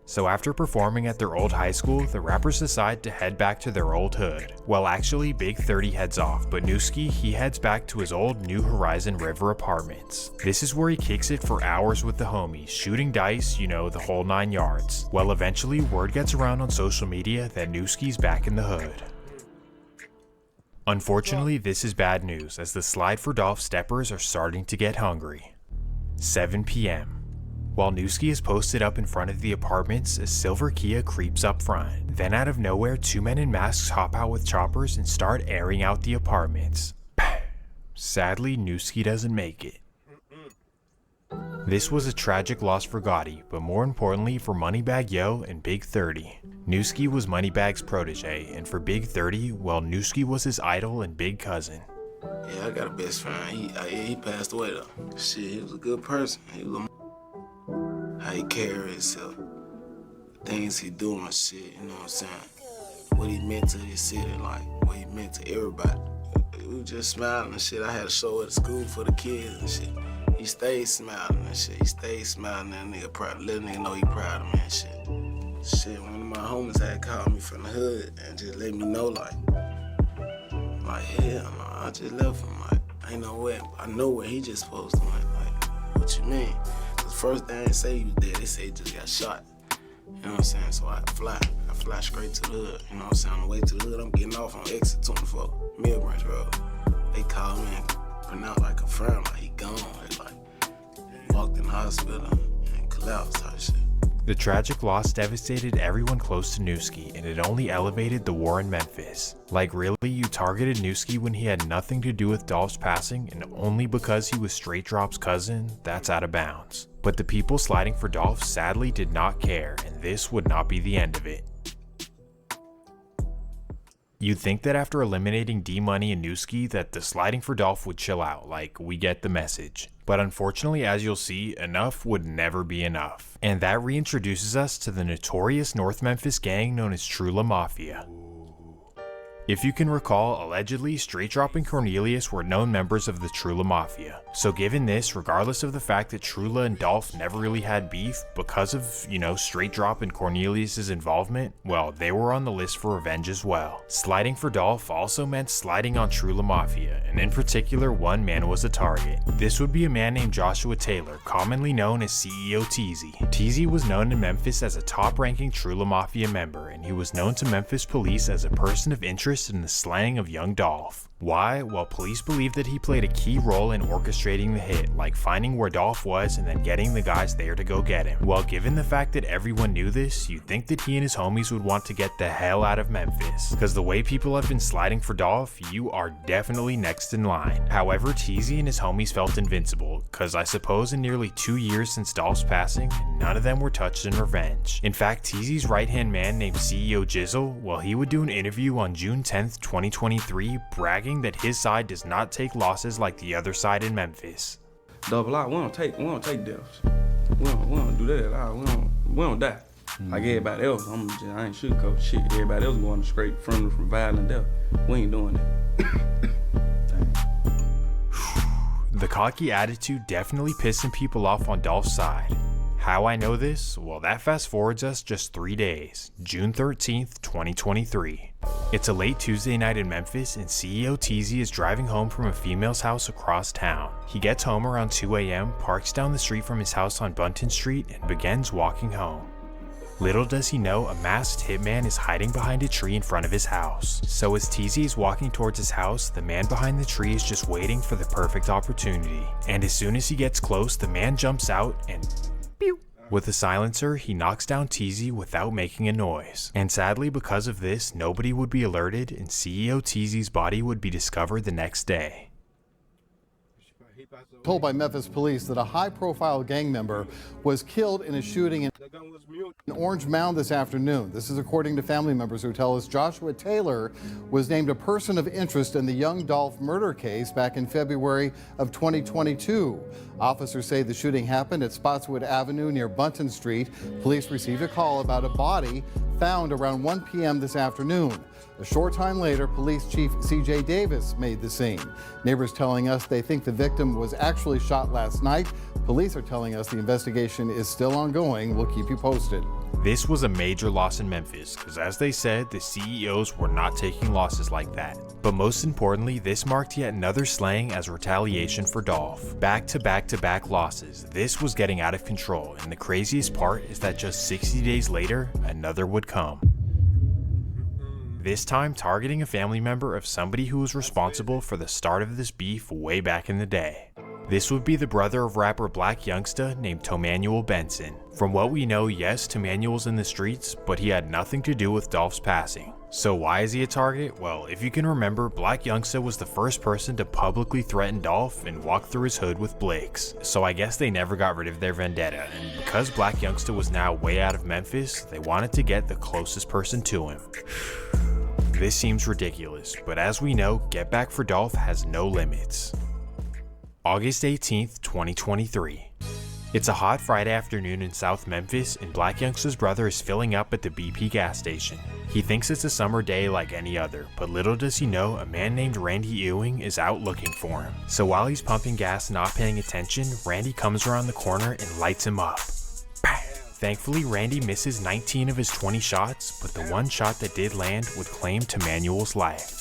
So after performing at their old high school, the rappers decide to head back to their old hood. Well, actually, Big 30 heads off, but Newski, he heads back to his old New Horizon River apartments. This is where he kicks it for hours with the homies, shooting dice, you know, the whole 9 yards. Well, eventually, word gets around on social media that Newski's back in the hood. Unfortunately, this is bad news, as the Slide for Dolph steppers are starting to get hungry. 7 p.m. While Newski is posted up in front of the apartments, a silver Kia creeps up front. Then out of nowhere, two men in masks hop out with choppers and start airing out the apartments. Sadly, Newski doesn't make it. This was a tragic loss for Gotti, but more importantly for Moneybag Yo and Big 30. Newski was Moneybag's protege, and for Big 30, well, Newski was his idol and big cousin. Yeah, I got a best friend. He passed away though. Shit, he was a good person. He was a how he carried himself, things he doing, shit, you know what I'm saying? What he meant to his city, like, what he meant to everybody. We was just smiling and shit. I had a show at school for the kids and shit. He He stayed smiling and shit. He stayed smiling, that nigga proud. Let a nigga know he proud of me and shit. Shit, one of my homies had called me from the hood and just let me know, like hell no, I just left him, like, ain't no way. I know where he just supposed to went, like, what you mean? Cause first they ain't say he was dead, they say he just got shot. You know what I'm saying? So I fly straight to the hood. You know what I'm saying? On the way to the hood, I'm getting off on exit 24, Mill Branch Road. They called me and pronounced like confirmed, like he gone. They like walked in the hospital and collapsed type shit. The tragic loss devastated everyone close to Newski, and it only elevated the war in Memphis. Like, really, you targeted Newski when he had nothing to do with Dolph's passing, and only because he was Straight Drop's cousin? That's out of bounds. But the people sliding for Dolph sadly did not care, and this would not be the end of it. You'd think that after eliminating D-Money and Newski that the sliding for Dolph would chill out, like, we get the message. But unfortunately, as you'll see, enough would never be enough. And that reintroduces us to the notorious North Memphis gang known as Trula Mafia. If you can recall, allegedly, Straight Drop and Cornelius were known members of the Trula Mafia. So given this, regardless of the fact that Trula and Dolph never really had beef, because of, you know, Straight Drop and Cornelius's involvement, well, they were on the list for revenge as well. Sliding for Dolph also meant sliding on Trula Mafia, and in particular, one man was a target. This would be a man named Joshua Taylor, commonly known as CEO Teasy. Teasy was known in Memphis as a top-ranking Trula Mafia member, and he was known to Memphis police as a person of interest in the slaying of young Dolph. Why? Well, police believe that he played a key role in orchestrating the hit, like finding where Dolph was and then getting the guys there to go get him. Well, given the fact that everyone knew this, you'd think that he and his homies would want to get the hell out of Memphis. Because the way people have been sliding for Dolph, you are definitely next in line. However, Teasy and his homies felt invincible, because I suppose in nearly 2 years since Dolph's passing, none of them were touched in revenge. In fact, Teasy's right-hand man named CEO Jizzle, well, he would do an interview on June 10th, 2023, bragging that his side does not take losses like the other side in Memphis. Double out, we don't take deaths. We don't do that. We don't die. Like everybody else, I ain't sugarcoat shit. Everybody else going straight from violent death. We ain't doing that. The cocky attitude definitely pissed some people off on Dolph's side. How I know this? Well, that fast forwards us just 3 days, June 13th, 2023. It's a late Tuesday night in Memphis, and CEO Teasy is driving home from a female's house across town. He gets home around 2 a.m., parks down the street from his house on Bunton Street, and begins walking home. Little does he know, a masked hitman is hiding behind a tree in front of his house. So as Teasy is walking towards his house, the man behind the tree is just waiting for the perfect opportunity. And as soon as he gets close, the man jumps out and pew! With a silencer, he knocks down Teasy without making a noise. And sadly, because of this, nobody would be alerted, and CEO Teasy's body would be discovered the next day. Told by Memphis police that a high-profile gang member was killed in a shooting in Orange Mound this afternoon. This is according to family members who tell us Joshua Taylor was named a person of interest in the young Dolph murder case back in February of 2022. Officers say the shooting happened at Spotswood Avenue near Bunton Street. Police received a call about a body found around 1 p.m. this afternoon. A short time later, Police Chief C.J. Davis made the scene. Neighbors telling us they think the victim was actually shot last night. Police are telling us the investigation is still ongoing. We'll keep you posted. This was a major loss in Memphis, because as they said, the CEOs were not taking losses like that. But most importantly, this marked yet another slaying as retaliation for Dolph. Back-to-back-to-back losses. This was getting out of control, and the craziest part is that just 60 days later, another would come. This time targeting a family member of somebody who was responsible for the start of this beef way back in the day. This would be the brother of rapper Black Youngsta named Tomanuel Benson. From what we know, yes, Tomanuel's in the streets, but he had nothing to do with Dolph's passing. So why is he a target? Well, if you can remember, Black Youngsta was the first person to publicly threaten Dolph and walk through his hood with Blake's. So I guess they never got rid of their vendetta, and because Black Youngsta was now way out of Memphis, they wanted to get the closest person to him. This seems ridiculous, but as we know, Get Back for Dolph has no limits. August 18th, 2023. It's a hot Friday afternoon in South Memphis, and Black Youngsta's brother is filling up at the BP gas station. He thinks it's a summer day like any other, but little does he know a man named Randy Ewing is out looking for him. So while he's pumping gas and not paying attention, Randy comes around the corner and lights him up. Bang! Thankfully, Randy misses 19 of his 20 shots, but the one shot that did land would claim Temanuel's life.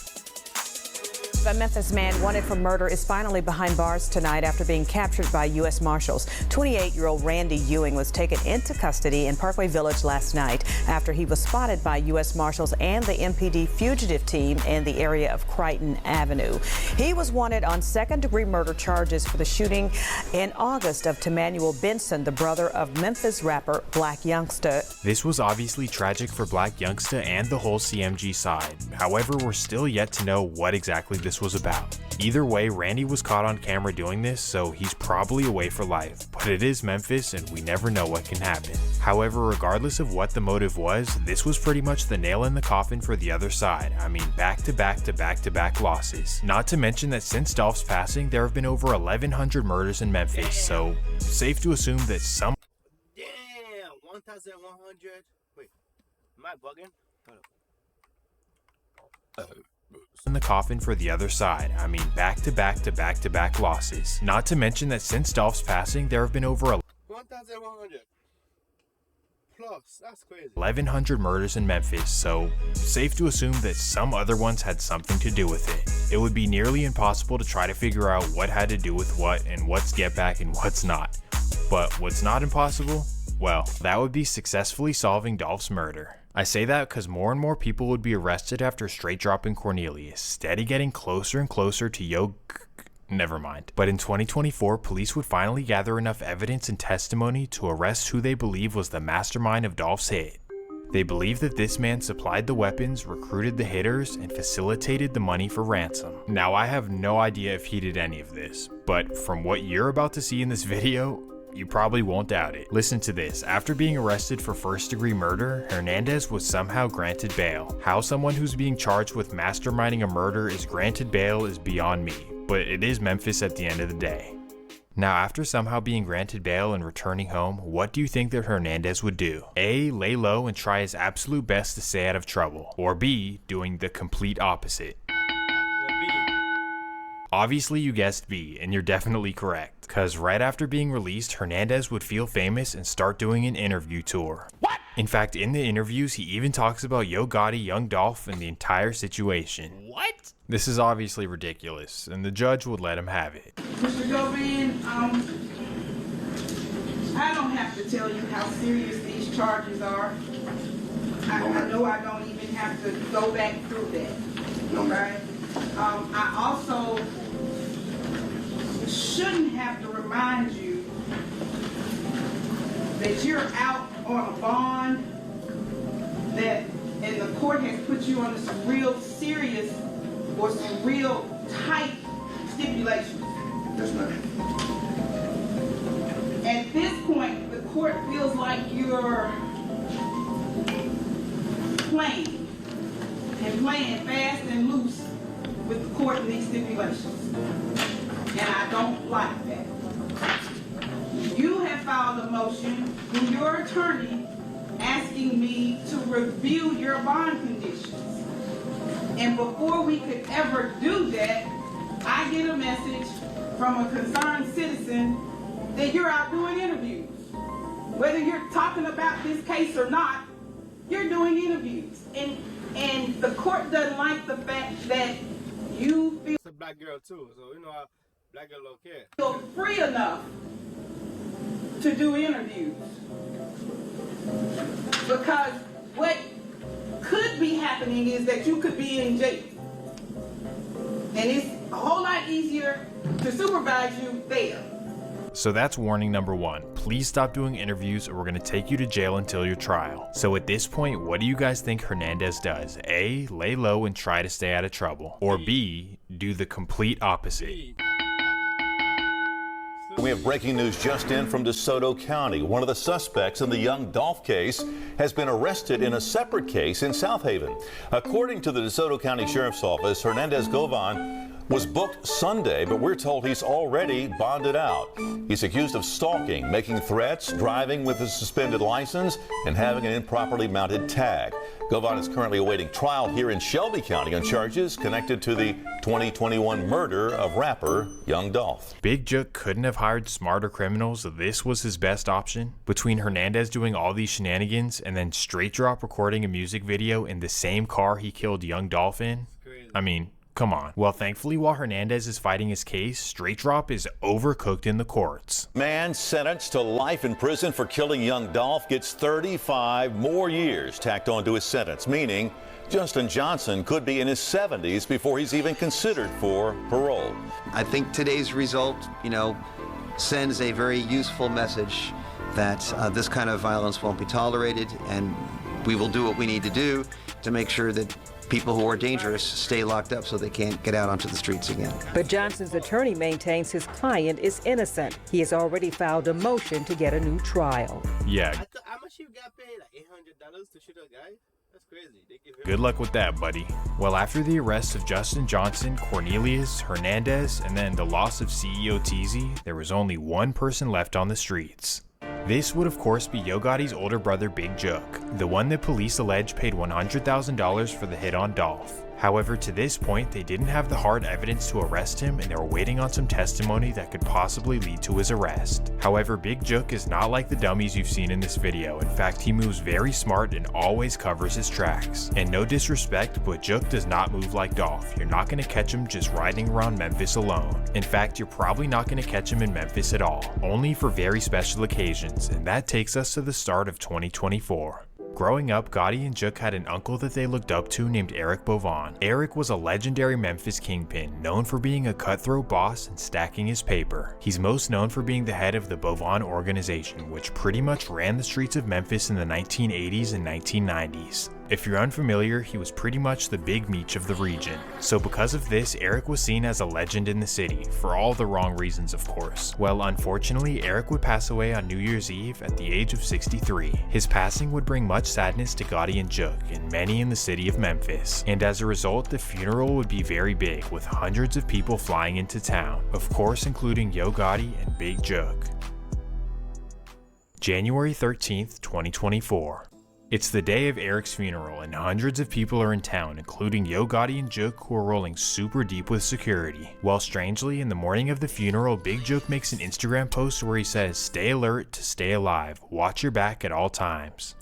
A Memphis man wanted for murder is finally behind bars tonight after being captured by U.S. Marshals. 28-year-old Randy Ewing was taken into custody in Parkway Village last night after he was spotted by U.S. Marshals and the MPD fugitive team in the area of Crichton Avenue. He was wanted on second-degree murder charges for the shooting in August of Temanuel Benson, the brother of Memphis rapper Black Youngsta. This was obviously tragic for Black Youngsta and the whole CMG side. However, we're still yet to know what exactly this was about. Either way, Randy was caught on camera doing this, so he's probably away for life. But it is Memphis, and we never know what can happen. However, regardless of what the motive was, this was pretty much the nail in the coffin for the other side. I mean, back-to-back losses. Not to mention that since Dolph's passing, there have been over 1,100 murders in Memphis, so safe to assume that some— Damn, 1,100. Wait, am I bugging? in the coffin for the other side. I mean, back-to-back losses. Not to mention that since Dolph's passing, there have been over 1,100 plus. That's crazy. 1,100 murders in Memphis, so safe to assume that some other ones had something to do with it. It would be nearly impossible to try to figure out what had to do with what and what's get back and what's not. But what's not impossible? Well, that would be successfully solving Dolph's murder. I say that because more and more people would be arrested after straight dropping Cornelius, steady getting closer and closer to never mind. But in 2024, police would finally gather enough evidence and testimony to arrest who they believe was the mastermind of Dolph's hit. They believe that this man supplied the weapons, recruited the hitters, and facilitated the money for ransom. Now, I have no idea if he did any of this, but from what you're about to see in this video, you probably won't doubt it. Listen to this. After being arrested for first-degree murder, Hernandez was somehow granted bail. How someone who's being charged with masterminding a murder is granted bail is beyond me, but it is Memphis at the end of the day. Now, after somehow being granted bail and returning home, what do you think that Hernandez would do? A, lay low and try his absolute best to stay out of trouble, or B, doing the complete opposite? Obviously you guessed B, and you're definitely correct, because right after being released, Hernandez would feel famous and start doing an interview tour. What? In fact, in the interviews, he even talks about Yo Gotti, Young Dolph, and the entire situation. What? This is obviously ridiculous, and the judge would let him have it. Mr. Govan, I don't have to tell you how serious these charges are. I know I don't even have to go back through that, okay? I also shouldn't have to remind you that you're out on a bond and the court has put you under some real serious or some real tight stipulations. Yes, ma'am. At this point, the court feels like you're playing fast and loose with the court and these stipulations. And I don't like that. You have filed a motion through your attorney asking me to review your bond conditions. And before we could ever do that, I get a message from a concerned citizen that you're out doing interviews. Whether you're talking about this case or not, you're doing interviews. And the court doesn't like the fact that you feel it's a black girl too, so you know how black girl don't care. Feel free enough to do interviews. Because what could be happening is that you could be in jail. And it's a whole lot easier to supervise you there. So that's warning number 1. Please stop doing interviews or we're going to take you to jail until your trial. So at this point, what do you guys think Hernandez does? A, lay low and try to stay out of trouble. Or B, do the complete opposite. We have breaking news just in from DeSoto County. One of the suspects in the Young Dolph case has been arrested in a separate case in South Haven. According to the DeSoto County Sheriff's Office, Hernandez Govan was booked Sunday, but we're told he's already bonded out. He's accused of stalking, making threats, driving with a suspended license, and having an improperly mounted tag. Gotti is currently awaiting trial here in Shelby County on charges connected to the 2021 murder of rapper Young Dolph. Big Jook couldn't have hired smarter criminals. This was his best option. Between Hernandez doing all these shenanigans and then straight drop recording a music video in the same car he killed Young Dolph in, I mean, come on. Well, thankfully, while Hernandez is fighting his case, straight drop is overcooked in the courts. Man sentenced to life in prison for killing Young Dolph gets 35 more years tacked onto his sentence, meaning Justin Johnson could be in his 70s before he's even considered for parole. I think today's result, sends a very useful message that this kind of violence won't be tolerated, and we will do what we need to do to make sure that people who are dangerous stay locked up so they can't get out onto the streets again. But Johnson's attorney maintains his client is innocent. He has already filed a motion to get a new trial. Yeah. How much you got paid? Like $800 to shoot a guy? That's crazy. Good luck with that, buddy. Well, after the arrest of Justin Johnson, Cornelius, Hernandez, and then the loss of CEO TZ, there was only one person left on the streets. This would of course be Yo Gotti's older brother Big Jook, the one that police allege paid $100,000 for the hit on Dolph. However, to this point, they didn't have the hard evidence to arrest him, and they were waiting on some testimony that could possibly lead to his arrest. However, Big Jook is not like the dummies you've seen in this video. In fact, he moves very smart and always covers his tracks. And no disrespect, but Jook does not move like Dolph. You're not going to catch him just riding around Memphis alone. In fact, you're probably not going to catch him in Memphis at all, only for very special occasions, and that takes us to the start of 2024. Growing up, Gotti and Jook had an uncle that they looked up to named Eric Bovan. Eric was a legendary Memphis kingpin, known for being a cutthroat boss and stacking his paper. He's most known for being the head of the Bovan organization, which pretty much ran the streets of Memphis in the 1980s and 1990s. If you're unfamiliar, he was pretty much the big meech of the region. So because of this, Eric was seen as a legend in the city, for all the wrong reasons of course. Well, unfortunately, Eric would pass away on New Year's Eve at the age of 63. His passing would bring much sadness to Gotti and Jook, and many in the city of Memphis. And as a result, the funeral would be very big, with hundreds of people flying into town, of course including Yo Gotti and Big Jook. January 13th, 2024. It's the day of Eric's funeral, and hundreds of people are in town, including Yo Gotti and Jook, who are rolling super deep with security. Well, strangely, in the morning of the funeral, Big Jook makes an Instagram post where he says, "Stay alert to stay alive. Watch your back at all times."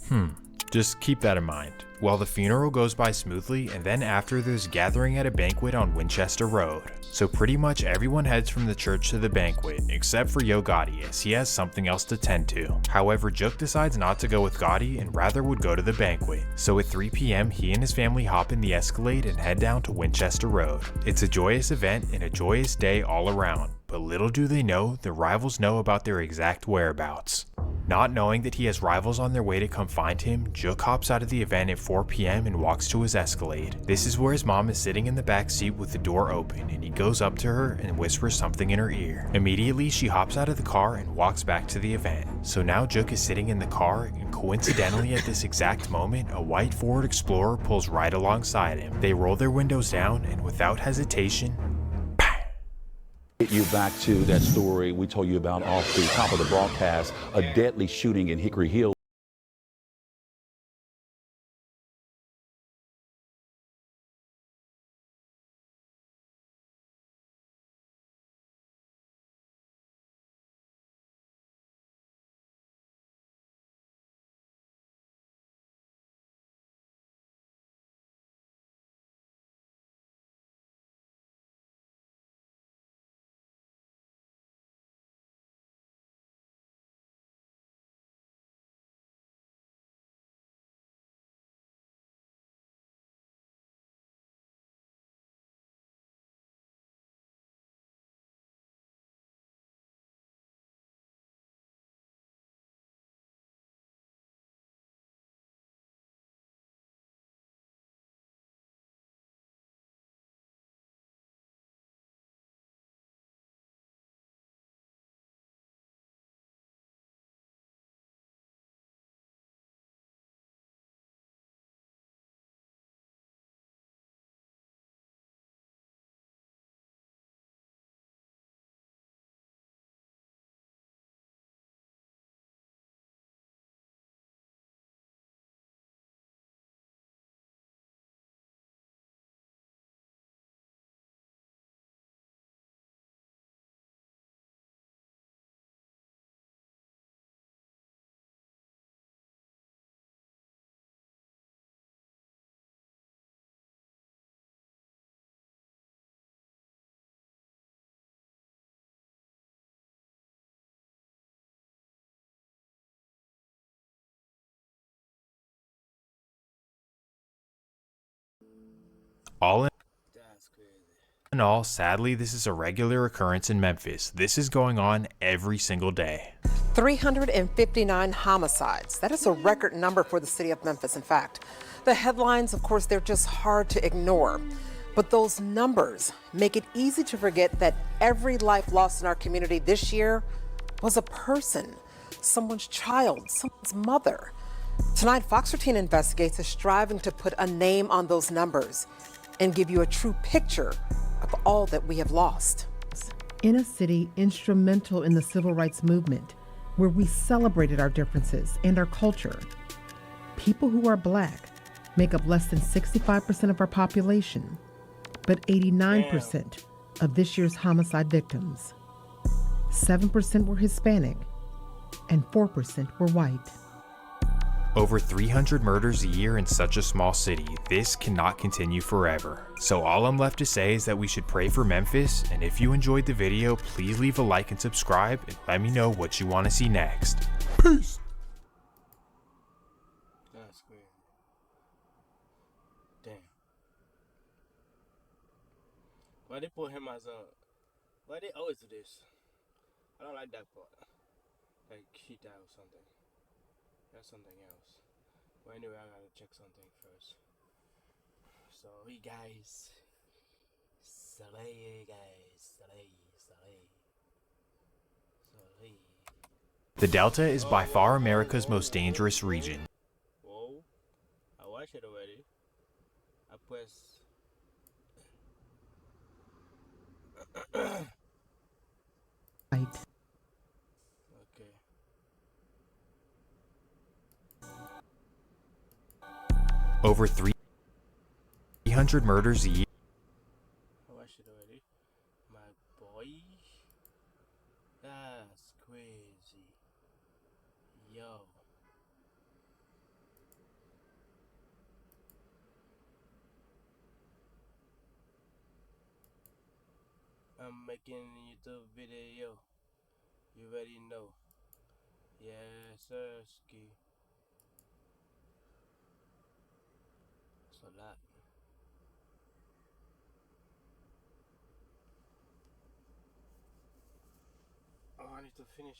Just keep that in mind. Well, the funeral goes by smoothly, and then after there's a gathering at a banquet on Winchester Road. So pretty much everyone heads from the church to the banquet, except for Yo Gotti, as he has something else to tend to. However, Jook decides not to go with Gotti and rather would go to the banquet. So at 3 p.m, he and his family hop in the Escalade and head down to Winchester Road. It's a joyous event and a joyous day all around. But little do they know, the rivals know about their exact whereabouts. Not knowing that he has rivals on their way to come find him, Jook hops out of the event at 4 p.m. and walks to his Escalade. This is where his mom is sitting in the back seat with the door open, and he goes up to her and whispers something in her ear. Immediately, she hops out of the car and walks back to the event. So now Jook is sitting in the car, and coincidentally at this exact moment, a white Ford Explorer pulls right alongside him. They roll their windows down, and without hesitation, Get you back to that story we told you about off the top of the broadcast, a deadly shooting in Hickory Hill. All in all, sadly, this is a regular occurrence in Memphis. This is going on every single day. 359 homicides. That is a record number for the city of Memphis, in fact. The headlines, of course, they're just hard to ignore. But those numbers make it easy to forget that every life lost in our community this year was a person, someone's child, someone's mother. Tonight, Fox 13 Investigates is striving to put a name on those numbers and give you a true picture of all that we have lost. In a city instrumental in the civil rights movement, where we celebrated our differences and our culture, people who are Black make up less than 65% of our population, but 89% of this year's homicide victims. 7% were Hispanic, and 4% were white. Over 300 murders a year in such a small city. This cannot continue forever. So all I'm left to say is that we should pray for Memphis, and if you enjoyed the video, please leave a like and subscribe, and let me know what you want to see next. Peace! That's crazy. Damn. Why they put him as a... Why they always do this? I don't like that part. Like he died or something. That's something else. But anyway, I gotta check something first. So, hey guys. Saleh, guys. Saleh. The Delta is by far America's most dangerous region. Whoa. I watched it already. I press. Right. Okay. Over 300 murders a year. I watched it already. My boy. That's crazy. Yo. I'm making a YouTube video. You already know. Yes, sir, ski. It's a lot. Oh, I need to finish it.